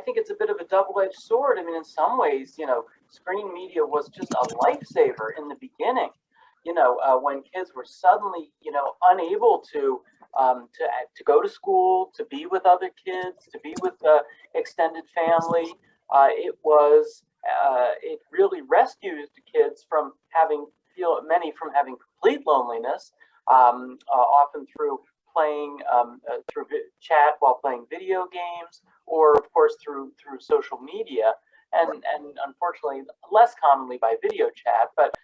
think it's a bit of a double-edged sword. I mean, in some ways, screen media was just a lifesaver in the beginning. When kids were suddenly, unable to go to school, to be with other kids, to be with extended family, it really rescued kids from many from having complete loneliness, often through playing through chat while playing video games, or of course through social media, and unfortunately less commonly by video chat, but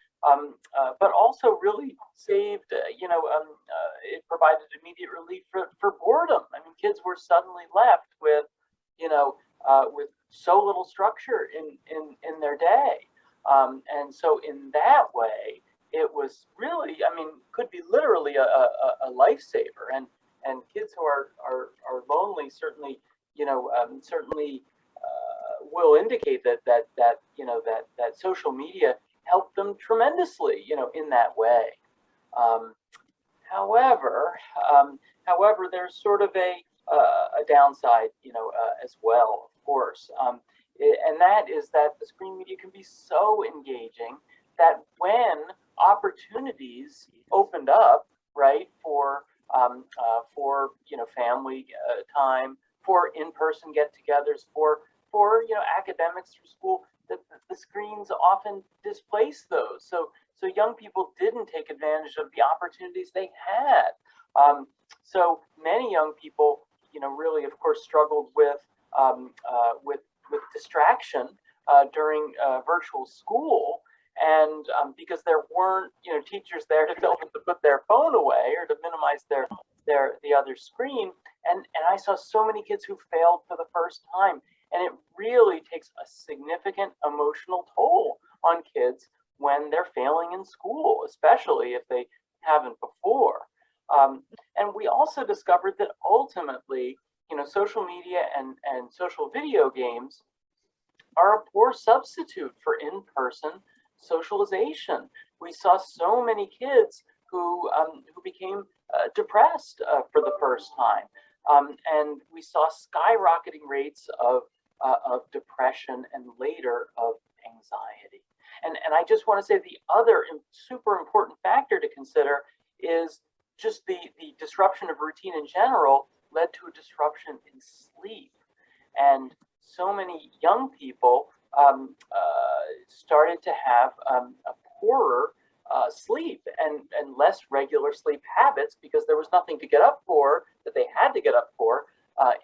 also really saved, it provided immediate relief for boredom. I mean, kids were suddenly left with, with so little structure in their day. And so in that way, it was really, I mean, could be literally a lifesaver. And kids who are lonely certainly, certainly will indicate that social media helped them tremendously, in that way. However, there's sort of a downside, as well, of course, and that is that the screen media can be so engaging that when opportunities opened up, right, for family time, for in-person get-togethers, for academics through school, the screens often displace those. So young people didn't take advantage of the opportunities they had. So many young people, really, of course, struggled with distraction during virtual school, and because there weren't, teachers there to tell them to put their phone away or to minimize the other screen. And I saw so many kids who failed for the first time. And it really takes a significant emotional toll on kids when they're failing in school, especially if they haven't before. And we also discovered that ultimately, social media and social video games are a poor substitute for in-person socialization. We saw so many kids who became depressed for the first time. And we saw skyrocketing rates of depression and later of anxiety. And I just want to say the other super important factor to consider is just the disruption of routine in general led to a disruption in sleep. And so many young people started to have a poorer sleep and less regular sleep habits because there was nothing to get up for that they had to get up for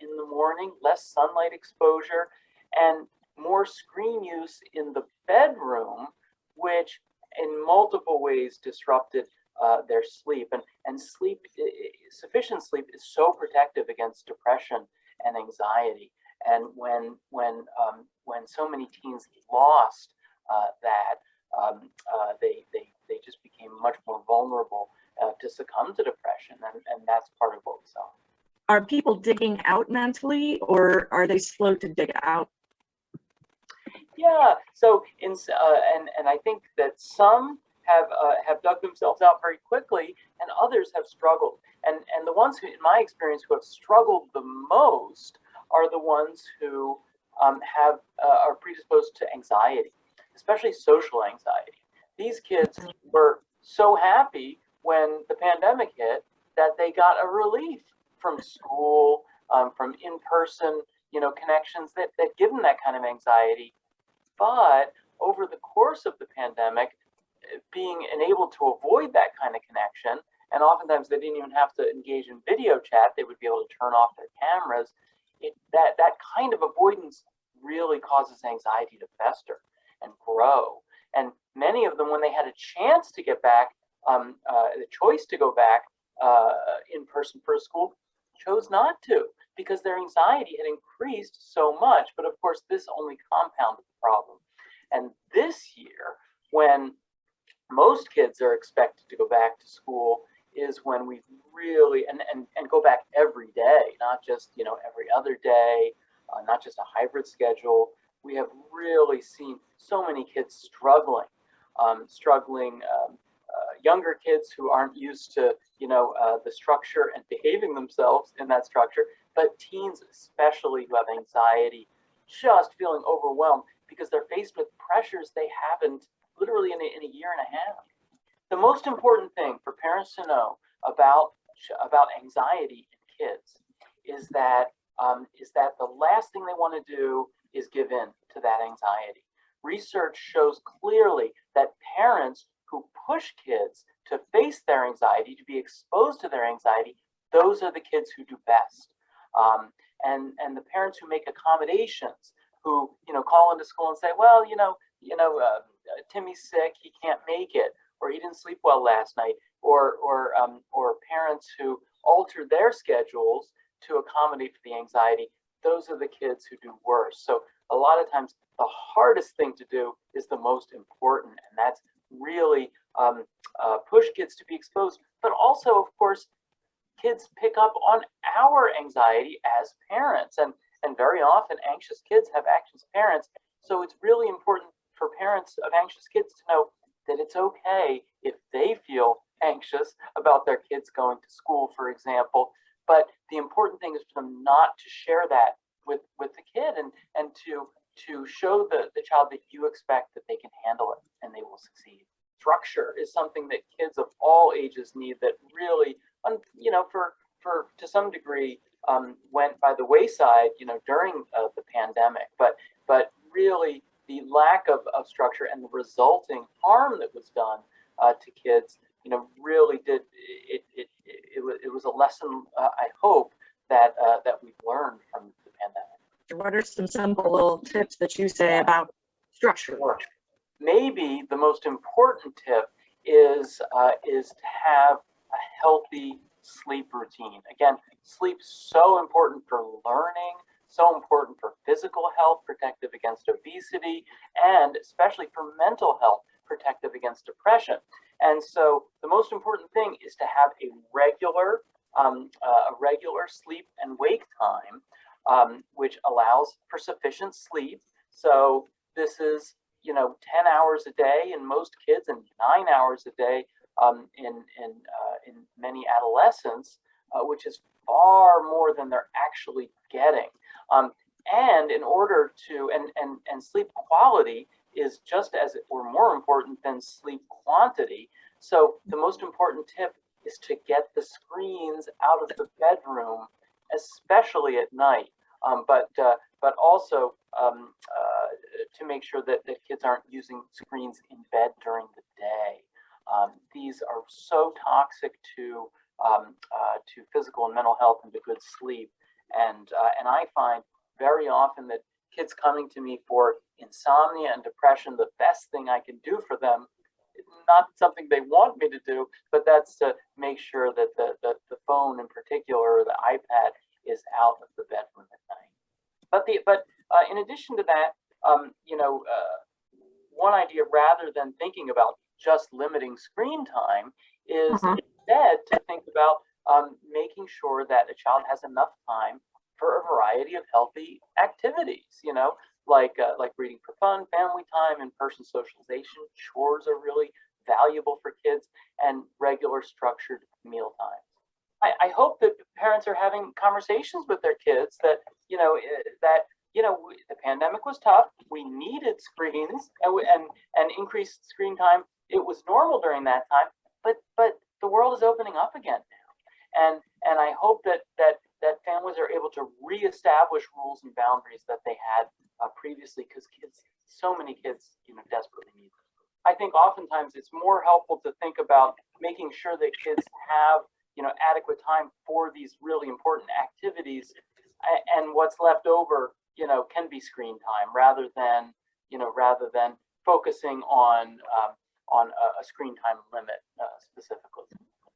in the morning, less sunlight exposure, and more screen use in the bedroom, which in multiple ways disrupted their sleep. And sleep, sufficient sleep is so protective against depression and anxiety. And when so many teens lost that, they just became much more vulnerable to succumb to depression, and that's part of what we saw. Are people digging out mentally, or are they slow to dig out? Yeah. So and I think that some have dug themselves out very quickly, and others have struggled. And the ones who, in my experience, who have struggled the most are the ones who are predisposed to anxiety, especially social anxiety. These kids were so happy when the pandemic hit that they got a relief from school, from in-person, connections that give them that kind of anxiety. But over the course of the pandemic, being enabled to avoid that kind of connection, and oftentimes they didn't even have to engage in video chat, they would be able to turn off their cameras. That kind of avoidance really causes anxiety to fester and grow. And many of them, when they had a chance to get back, the choice to go back in person for a school, chose not to because their anxiety had increased so much. But of course, this only compounded the problem. And this year, when most kids are expected to go back to school, is when we really, and go back every day, not just, every other day, not just a hybrid schedule. We have really seen so many kids struggling, younger kids who aren't used to, the structure and behaving themselves in that structure, but teens especially who have anxiety just feeling overwhelmed because they're faced with pressures they haven't literally in a year and a half. The most important thing for parents to know about anxiety in kids is that the last thing they want to do is give in to that anxiety. Research shows clearly that parents who push kids to face their anxiety, to be exposed to their anxiety, those are the kids who do best. And the parents who make accommodations, who call into school and say, well, Timmy's sick, he can't make it, or he didn't sleep well last night, or parents who alter their schedules to accommodate for the anxiety, those are the kids who do worse. So a lot of times the hardest thing to do is the most important, and that's really push kids to be exposed. But also, of course, kids pick up on our anxiety as parents, and very often anxious kids have anxious parents. So it's really important for parents of anxious kids to know that it's okay if they feel anxious about their kids going to school, for example. But the important thing is for them not to share that with the kid, and to show the child that you expect that they can handle it and they will succeed. Structure is something that kids of all ages need, that really, for to some degree, went by the wayside, during the pandemic. But really, the lack of structure and the resulting harm that was done to kids, really did it. It was a lesson, I hope, that we've learned from the pandemic. What are some simple little tips that you say about structure? Sure. Maybe the most important tip is to have a healthy sleep routine. Again, sleep's so important for learning, so important for physical health, protective against obesity, and especially for mental health, protective against depression. And so the most important thing is to have a regular sleep and wake time, which allows for sufficient sleep. So this is 10 hours a day in most kids, and 9 hours a day in many adolescents, which is far more than they're actually getting. And in order to, and sleep quality is just as or more important than sleep quantity. So the most important tip is to get the screens out of the bedroom, especially at night. But also to make sure that kids aren't using screens in bed during the day. These are so toxic to physical and mental health and to good sleep. And I find very often that kids coming to me for insomnia and depression, the best thing I can do for them, not something they want me to do, but that's to make sure that the phone in particular, or the iPad, is out of the bedroom at night. But in addition to that, one idea, rather than thinking about just limiting screen time, is instead to think about making sure that a child has enough time for a variety of healthy activities, like reading for fun, family time, in-person socialization. Chores are really valuable for kids, and regular structured meal times. I hope that parents are having conversations with their kids that the pandemic was tough. We needed screens and increased screen time. It was normal during that time, but the world is opening up again now, and I hope that families are able to reestablish rules and boundaries that they had previously, because so many kids, desperately need them. I think oftentimes it's more helpful to think about making sure that kids have adequate time for these really important activities, and what's left over can be screen time, rather than focusing on a screen time limit specifically.